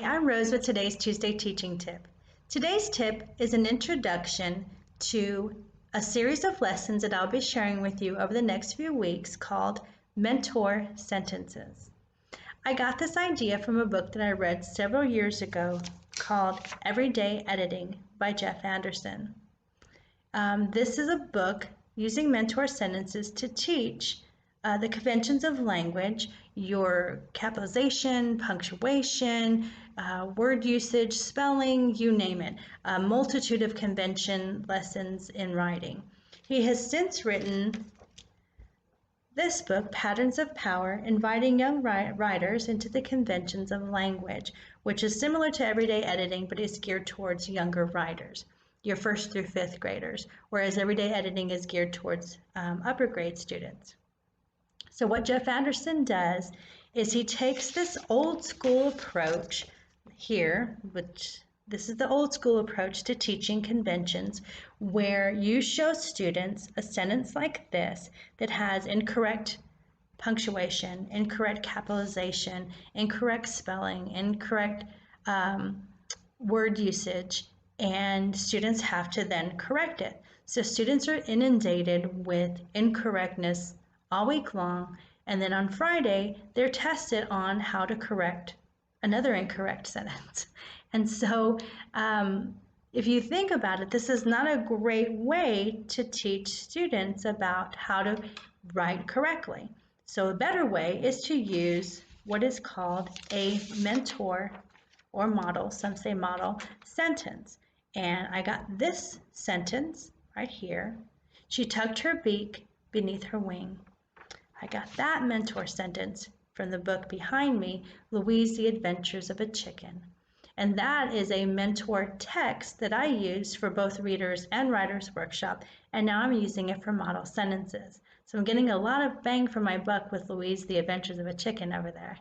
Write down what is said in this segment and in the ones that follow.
I'm Rose with today's Tuesday teaching tip. Today's tip is an introduction to a series of lessons that I'll be sharing with you over the next few weeks called Mentor Sentences. I got this idea from a book that I read several years ago called Everyday Editing by Jeff Anderson. This is a book using mentor sentences to teach the conventions of language, your capitalization, punctuation, word usage, spelling, you name it, a multitude of convention lessons in writing. He has since written this book, Patterns of Power, inviting young writers into the conventions of language, which is similar to Everyday Editing, but is geared towards younger writers, your first through fifth graders, whereas Everyday Editing is geared towards upper grade students. So what Jeff Anderson does is he takes this old school approach here, which this is the old school approach to teaching conventions, where you show students a sentence like this that has incorrect punctuation, incorrect capitalization, incorrect spelling, incorrect word usage, and students have to then correct it. So students are inundated with incorrectness all week long, and then on Friday they're tested on how to correct another incorrect sentence. And so if you think about it, this is not a great way to teach students about how to write correctly. So a better way is to use what is called a mentor or model, some say model, sentence. And I got this sentence right here. She tucked her beak beneath her wing. I got that mentor sentence from the book behind me, Louise, The Adventures of a Chicken. And that is a mentor text that I use for both Readers and Writers Workshop, and now I'm using it for model sentences. So I'm getting a lot of bang for my buck with Louise, The Adventures of a Chicken over there.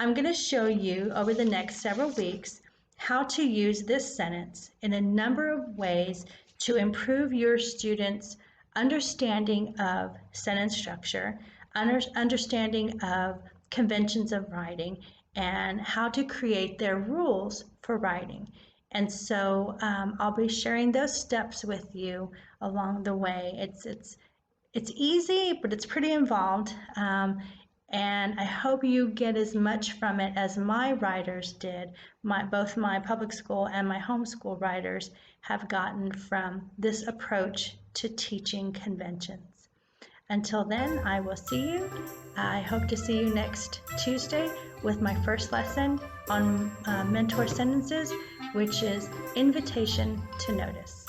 I'm going to show you over the next several weeks how to use this sentence in a number of ways to improve your students' understanding of sentence structure, understanding of conventions of writing, and how to create their rules for writing. And so I'll be sharing those steps with you along the way. It's easy, but it's pretty involved. And I hope you get as much from it as my writers did. Both my public school and my homeschool writers have gotten from this approach to teaching conventions. Until then, I will see you. I hope to see you next Tuesday with my first lesson on mentor sentences, which is invitation to notice.